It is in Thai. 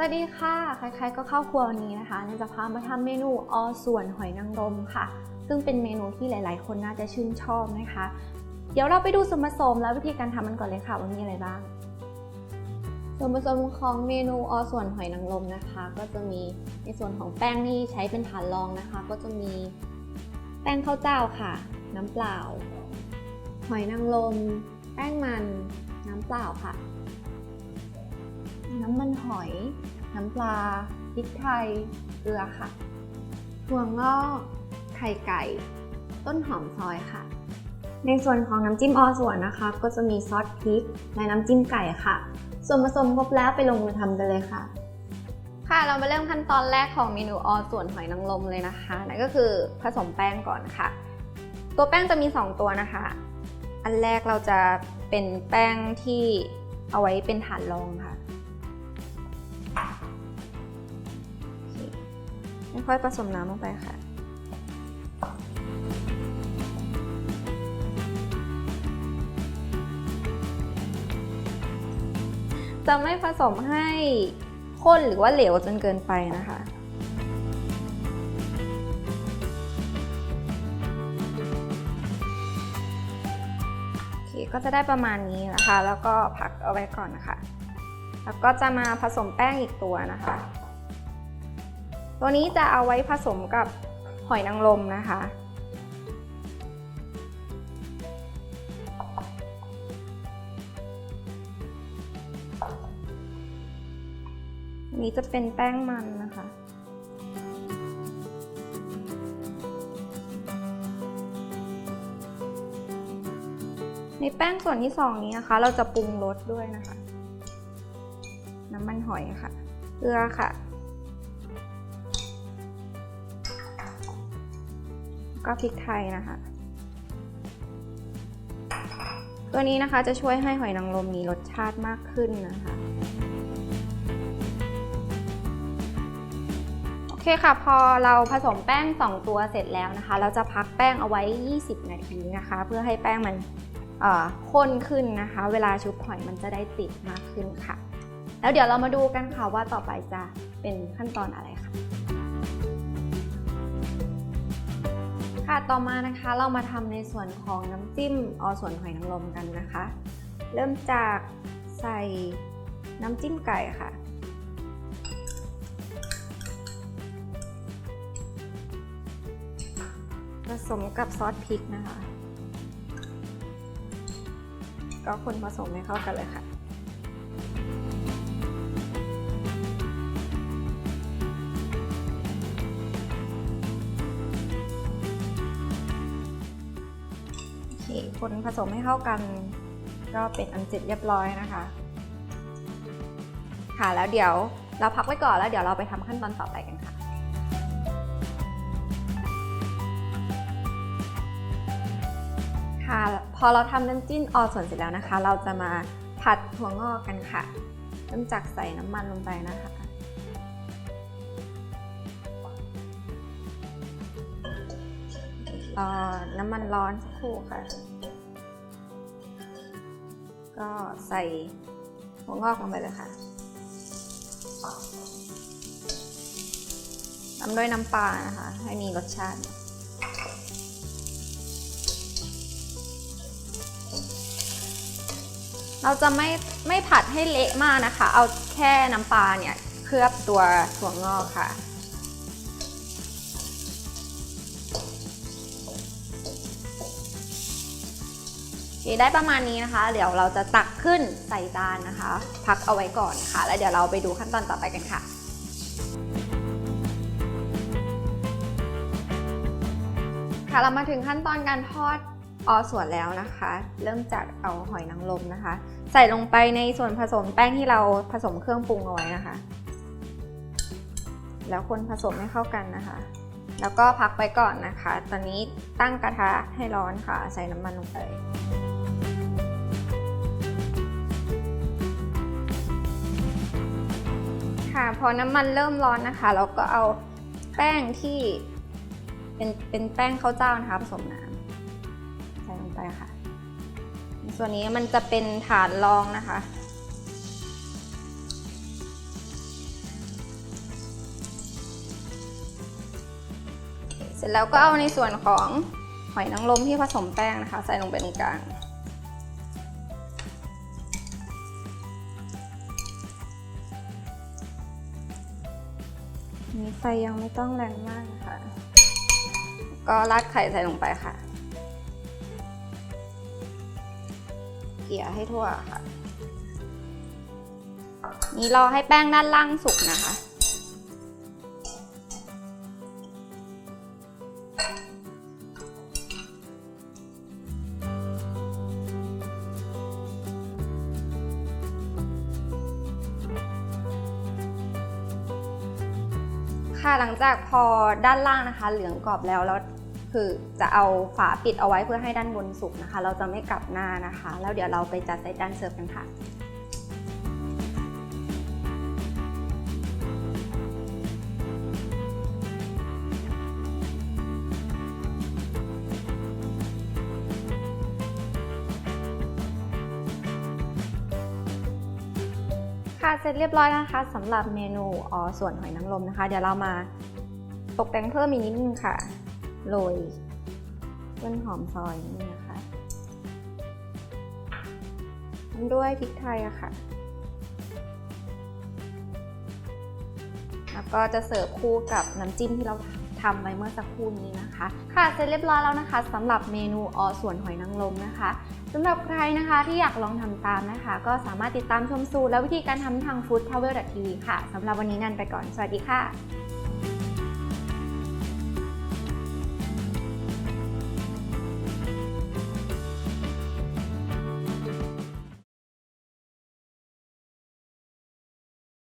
วัสดีค่ะใครๆก็เข้าครัววันนี้นะคะจะพามาทำเมนูอส่วนหอยนางรมค่ะซึ่งเป็นเมนูที่หลายๆคนน่าจะชื่นชอบนะคะเดี๋ยวเราไปดูส่วนผสมและวิธีการทำมันก่อนเลยค่ะว่ามีอะไรบ้างส่วนผสมของเมนูอส่วนหอยนางรมนะคะก็จะมีในส่วนของแป้งที่ใช้เป็นฐานรองนะคะก็จะมีแป้งข้าวเจ้าค่ะน้ำเปล่าหอยนางรมแป้งมันน้ำเปล่าค่ะน้ำมันหอยน้ำปลาพริกไทยเกลือค่ะถั่วงอกไข่ไก่ต้นหอมซอยค่ะในส่วนของน้ำจิ้มอส่วนนะคะก็จะมีซอสพริกและน้ำจิ้มไก่ค่ะส่วนผสมครบแล้วไปลงมือทำกันเลยค่ะเรามาเริ่มขั้นตอนแรกของเมนูอส่วนหอยนางรมเลยนะคะนั่นก็คือผสมแป้งก่อนค่ะตัวแป้งจะมี2ตัวนะคะอันแรกเราจะเป็นแป้งที่เอาไว้เป็นฐานรองค่ะค่อยๆผสมน้ำลงไปค่ะจะไม่ผสมให้ข้นหรือว่าเหลวจนเกินไปนะคะโอเคก็จะได้ประมาณนี้นะคะแล้วก็พักเอาไว้ก่อนนะคะแล้วก็จะมาผสมแป้งอีกตัวนะคะตัวนี้จะเอาไว้ผสมกับหอยนางรมนะคะอันนี้จะเป็นแป้งมันนะคะในแป้งส่วนที่2นี้นะคะเราจะปรุงรสด้วยนะคะน้ำมันหอยค่ะเกลือค่ะก็พริกไทยนะคะตัวนี้นะคะจะช่วยให้หอยนางรมมีรสชาติมากขึ้นนะคะโอเคค่ะพอเราผสมแป้ง2ตัวเสร็จแล้วนะคะเราจะพักแป้งเอาไว้20นาทีนะคะเพื่อให้แป้งมันข้นขึ้นนะคะเวลาชุบหอยมันจะได้ติดมากขึ้นค่ะแล้วเดี๋ยวเรามาดูกันค่ะว่าต่อไปจะเป็นขั้นตอนอะไรค่ะต่อมานะคะเรามาทำในส่วนของน้ำจิ้มอส่วนหอยนางรมกันนะคะเริ่มจากใส่น้ำจิ้มไก่ค่ะผสมกับซอสพริกนะคะก็คนผสมให้เข้ากันเลยค่ะคนผสมให้เข้ากันก็เป็นอันเสร็จเรียบร้อยนะคะแล้วเดี๋ยวเราพักไว้ก่อนแล้วเดี๋ยวเราไปทำขั้นตอนต่อไปกันค่ะพอเราทำน้ำจิ้มอส่วนเสร็จแล้วนะคะเราจะมาผัดถั่วงอกกันค่ะเริ่มจากใส่น้ำมันลงไปนะคะน้ำมันร้อนสักครู่ค่ะก็ใส่ถั่วงอกลงไปเลยค่ะตามด้วยน้ำปลานะคะให้มีรสชาติเราจะไม่ผัดให้เละมากนะคะเอาแค่น้ำปลาเนี่ยเคลือบตัวถั่วงอกค่ะได้ประมาณนี้นะคะเดี๋ยวเราจะตักขึ้นใส่จานนะคะพักเอาไว้ก่อนค่ะแล้วเดี๋ยวเราไปดูขั้นตอนต่อไปกันค่ะเรามาถึงขั้นตอนการทอดอส่วนแล้วนะคะเริ่มจากเอาหอยนางรมนะคะใส่ลงไปในส่วนผสมแป้งที่เราผสมเครื่องปรุงเอาไว้นะคะแล้วคนผสมให้เข้ากันนะคะแล้วก็พักไว้ก่อนนะคะตอนนี้ตั้งกระทะให้ร้อนค่ะใส่น้ำมันลงไปพอน้ำมันเริ่มร้อนนะคะเราก็เอาแป้งที่เป็นแป้งข้าวเจ้านะคะผสมน้ำใส่ลงไปค่ะส่วนนี้มันจะเป็นฐานรองนะคะ เสร็จแล้วก็เอาในส่วนของหอยนางรมที่ผสมแป้งนะคะใส่ลงไปตรงกลางนี่ไฟยังไม่ต้องแรงมากนะคะก็ราดไข่ใส่ลงไปค่ะเกลี่ยให้ทั่วค่ะนี่รอให้แป้งด้านล่างสุกนะคะค่ะหลังจากพอด้านล่างนะคะเหลืองกรอบแล้วคือจะเอาฝาปิดเอาไว้เพื่อให้ด้านบนสุกนะคะเราจะไม่กลับหน้านะคะแล้วเดี๋ยวเราไปจัดใส่จานเสิร์ฟกันค่ะค่ะเสร็จเรียบร้อยนะคะสำหรับเมนูส่วนหอยนางรมนะคะเดี๋ยวเรามาตกแต่งเพิ่มอีกนิดนึงค่ะโรยต้นหอมซอยนี่นะคะด้วยพริกไทยอะค่ะแล้วก็จะเสิร์ฟคู่กับน้ำจิ้มที่เราทำไว้เมื่อสักครู่นี้นะคะค่ะเสร็จเรียบร้อยแล้วนะคะสำหรับเมนูส่วนหอยนางรมนะคะสำหรับใครนะคะที่อยากลองทำตามนะคะก็สามารถติดตามชมสูตรและวิธีการทำทาง foodtravel.tv ค่ะสำหรับวันนี้นันไปก่อนสวัสดีค่ะ